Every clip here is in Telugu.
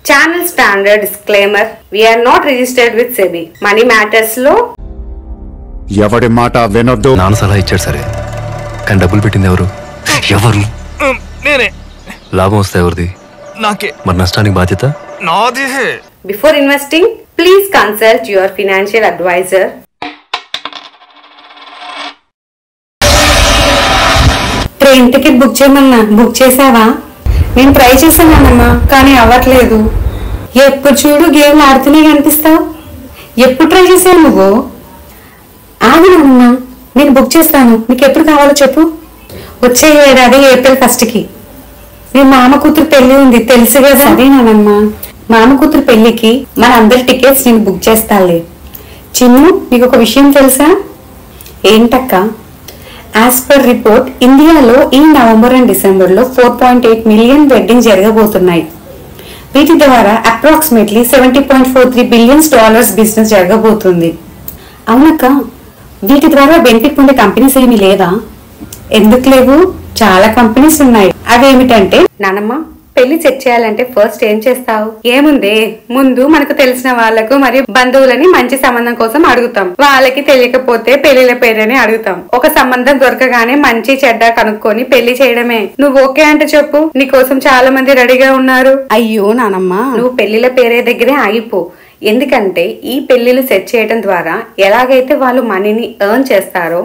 Channel standard disclaimer. We are not registered with SEBI. Money matters లో ఎవడి మాట వినొద్దు. నాన్న సలహా ఇచ్చాడు సరే, కానీ డబ్బులు పెట్టింది ఎవరు? నేనే. లాభం వస్తే ఎవరిది? నాకే. మరి నష్టానికి బాధ్యత నాదే. Before investing, please consult your financial advisor. Train ticket book చేయమన్నా బుక్ చేసావా? నేను ట్రై చేశానమ్మా, కానీ అవ్వట్లేదు. ఎప్పుడు చూడు గేమ్లు ఆడుతూనే కనిపిస్తావు. ఎప్పుడు ట్రై చేసావు నువ్వు? ఆగునమ్మా, నేను బుక్ చేస్తాను. నీకు ఎప్పుడు కావాలో చెప్పు. వచ్చే ఏడాది ఏప్రిల్ 1కి మీ మామ కూతురు పెళ్లి ఉంది, తెలుసు కదా? అదేనానమ్మా, మామ కూతురు పెళ్లికి మన అందరి టికెట్స్ నేను బుక్ చేస్తాలే. చిన్ను, నీకు ఒక విషయం తెలుసా? ఏంటక్క? యాజ్ పర్ రిపోర్ట్, ఇండియాలో ఈ నవంబర్ అండ్ డిసెంబర్ లో 4.8 మిలియన్ వెడ్డింగ్ జరగబోతున్నాయి. వీటి ద్వారా అప్రాక్సిమేట్లీ $70.43 బిలియన్స్ బిజినెస్ జరగబోతుంది. అవునక్క, వీటి ద్వారా బెనిఫిట్ పొందే కంపెనీస్ ఏమీ లేదా? ఎందుకు లేవు? చాలా కంపెనీస్ ఉన్నాయి. అవేమిటంటే, నానమ్మ, పెళ్లి సెట్ చేయాలంటే ఫస్ట్ ఏం చేస్తావు? ఏముంది, ముందు మనకు తెలిసిన వాళ్లకు మరియు బంధువులని మంచి సంబంధం కోసం అడుగుతాం. వాళ్ళకి తెలియకపోతే పెళ్లిల పేరని అడుగుతాం. ఒక సంబంధం దొరకగానే మంచి చెడ్డ కనుక్కొని పెళ్లి చేయడమే. నువ్వు ఓకే అంటే చెప్పు, నీ కోసం చాలా మంది రెడీగా ఉన్నారు. అయ్యో నానమ్మ, నువ్వు పెళ్లిల పేరే దగ్గరే ఆగిపో. ఎందుకంటే ఈ పెళ్లిలు సెట్ చేయడం ద్వారా ఎలాగైతే వాళ్ళు మనీని ఎర్న్ చేస్తారో,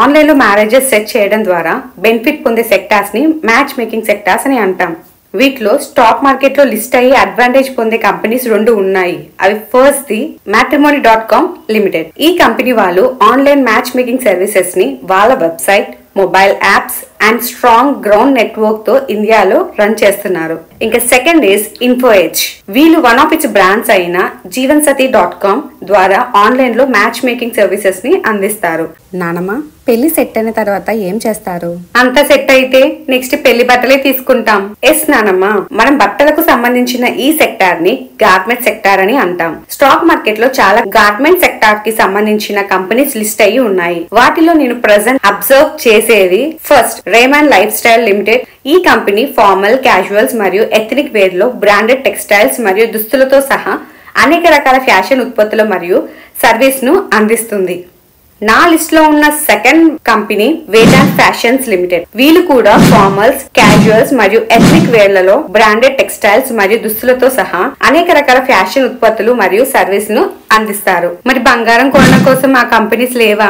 ఆన్లైన్ లో మ్యారేజెస్ సెట్ చేయడం ద్వారా బెనిఫిట్ పొందే సెక్టార్స్ ని మ్యాచ్ మేకింగ్ సెక్టార్స్ అని అంటాం. వీటిలో స్టాక్ మార్కెట్ లో లిస్ట్ అయ్యి అడ్వాంటేజ్ పొందే కంపెనీస్ 2 ఉన్నాయి. అవి ఫస్ట్ ది Matrimony.com లిమిటెడ్. ఈ కంపెనీ వాళ్ళు ఆన్లైన్ మ్యాచ్ మేకింగ్ సర్వీసెస్ ని వాళ్ళ website, mobile apps and strong ground network తో ఇండియాలో రన్ చేస్తున్నారు. ఇంకా సెకండ్ ఇస్ InfoEdge. వీళ్ళు వన్ ఆఫ్ ఇట్స్ బ్రాండ్స్ అయిన Jeevansathi.com ద్వారా ఆన్లైన్ లో మ్యాచ్ మేకింగ్ సర్వీసెస్ ని అందిస్తారు. నానమ్మ, పెళ్లి సెట్ అయిన తర్వాత ఏం చేస్తారు? అంతా సెట్ అయితే నెక్స్ట్ పెళ్లి బట్టలే తీసుకుంటాం. ఎస్ నానమ్మ, మనం బట్టలకు సంబంధించిన ఈ సెక్టార్ ని గార్మెంట్ సెక్టార్ అని అంటాం. స్టాక్ మార్కెట్ లో చాలా గార్మెంట్ సెక్టార్ కి సంబంధించిన కంపెనీస్ లిస్ట్ అయ్యి ఉన్నాయి. వాటిలో నేను ప్రెజెంట్ అబ్జర్వ్ చేసేది first Raymond life style limited. ఈ కంపెనీ ఫార్మల్, క్యాజువల్స్ మరియు ఎథనిక్ వేర్ లో బ్రాండెడ్ టెక్స్టైల్స్ మరియు దుస్తులతో సహా అనేక రకాల ఫ్యాషన్ ఉత్పత్తులు మరియు సర్వీస్ ను అందిస్తుంది. నా లిస్ట్ లో ఉన్న second company Vedant fashions limited. వీళ్ళు కూడా ఫార్మల్స్, క్యాజువల్స్ మరియు ఎథనిక్ వేర్లలో బ్రాండెడ్ టెక్స్టైల్స్ మరియు దుస్తులతో సహా అనేక రకాల ఫ్యాషన్ ఉత్పత్తులు మరియు సర్వీస్ ను అందిస్తారు. మరి బంగారం కొనడం కోసం ఆ కంపెనీస్ లేవా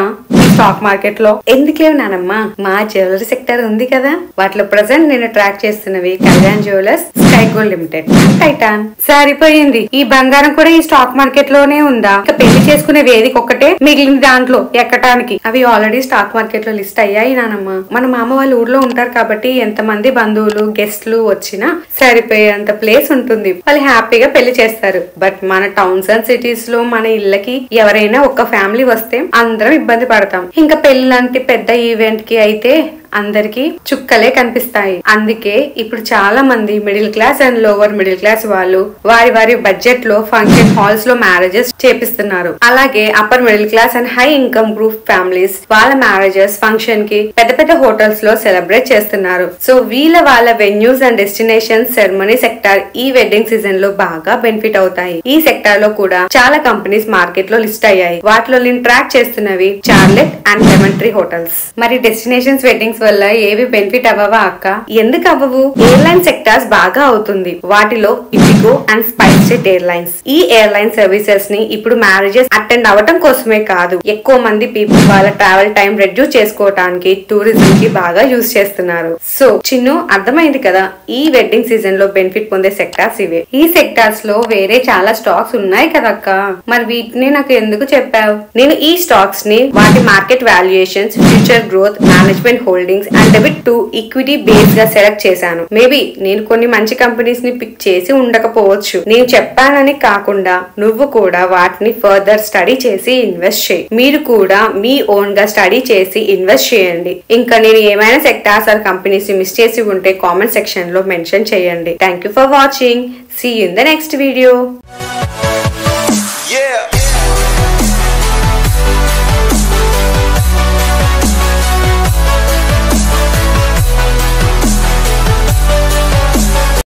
స్టాక్ మార్కెట్ లో? ఎందుకు లేవు నానమ్మ, మా జ్యువెలరీ సెక్టర్ ఉంది కదా. వాటిలో ప్రెసెంట్ నేను ట్రాక్ చేస్తున్నవి Kalyan jewellers, sky gold limited, Titan. సరిపోయింది, ఈ బంగారం కూడా ఈ స్టాక్ మార్కెట్ లోనే ఉందా? ఇక పెళ్లి చేసుకునే వేదిక ఒక్కటే మిగిలింది దాంట్లో ఎక్కటానికి. అవి ఆల్రెడీ స్టాక్ మార్కెట్ లో లిస్ట్ అయ్యాయి నానమ్మ. మన మామ వాళ్ళు ఊర్లో ఉంటారు కాబట్టి ఎంతమంది బంధువులు, గెస్ట్లు వచ్చినా సరిపోయేంత ప్లేస్ ఉంటుంది. వాళ్ళు హ్యాపీగా పెళ్లి చేస్తారు. బట్ మన టౌన్స్ అండ్ సిటీస్ లో మన ఇళ్ళకి ఎవరైనా ఒక ఫ్యామిలీ వస్తే అందరం ఇబ్బంది పడతాం. ఇంకా పెళ్లి లాంటి పెద్ద ఈవెంట్ కి అయితే అందరికి చుక్కలే కనిపిస్తాయి. అందుకే ఇప్పుడు చాలా మంది middle class and lower middle class వాళ్ళు వారి వారి బడ్జెట్ లో ఫంక్షన్ హాల్స్ లో మ్యారేజెస్ చేపిస్తున్నారు. అలాగే upper middle class and high income group families వాళ్ళ మ్యారేజెస్ ఫంక్షన్ కి పెద్ద పెద్ద హోటల్స్ లో సెలబ్రేట్ చేస్తున్నారు. సో వాళ్ళ venues and destination ceremony sector ఈ వెడ్డింగ్ సీజన్ లో బాగా బెనిఫిట్ అవుతాయి. ఈ సెక్టార్ లో కూడా చాలా కంపెనీస్ మార్కెట్ లో లిస్ట్ అయ్యాయి. వాటిలో నేను ట్రాక్ చేస్తున్నవి Chalet and Lemon Tree Hotels. మరి డెస్టినేషన్స్ వెడ్డింగ్స్ వల్ల ఏవి బెనిఫిట్ అవ్వవా అక్క? ఎందుకు అవ్వవు? ఎయిర్లైన్ సెక్టార్స్ బాగా అవుతుంది. వాటిలో IndiGo and spice jet airlines. ఈ ఎయిర్లైన్ సర్వీసెస్ ని ఇప్పుడు మ్యారేజెస్ అటెండ్ అవ్వటం కోసమే కాదు, ఎక్కువ మంది పీపుల్ వాళ్ళ ట్రావెల్ టైం రెడ్యూస్ చేసుకోవడానికి టూరిజం కి బాగా యూజ్ చేస్తున్నారు. సో చిన్ను, అర్థమైంది కదా, ఈ వెడ్డింగ్ సీజన్ లో బెనిఫిట్ పొందే సెక్టార్స్ ఇవే. ఈ సెక్టార్స్ లో వేరే చాలా స్టాక్స్ ఉన్నాయి కదక్క, మరి వీటిని నాకు ఎందుకు చెప్పావు? నేను ఈ స్టాక్స్ ని వాటి market valuations, future growth, management holdings and debit to equity base గా సెలెక్ట్ చేశాను. మేబీ నేను కొన్ని మంచి కంపెనీస్ ని పిక్ చేసి ఉండకపోవచ్చు. నేను చెప్పానని కాకుండా నువ్వు కూడా వాటిని ఫర్దర్ స్టడీ చేసి ఇన్వెస్ట్ చేయి. మీరు కూడా మీ ఓన్ గా స్టడీ చేసి ఇన్వెస్ట్ చేయండి. ఇంకా నేను ఏమైనా సెక్టార్స్ ఆర్ కంపెనీస్ మిస్ చేసి ఉంటే కామెంట్ సెక్షన్ లో మెన్షన్ చేయండి. Thank you for watching. See you in the next video.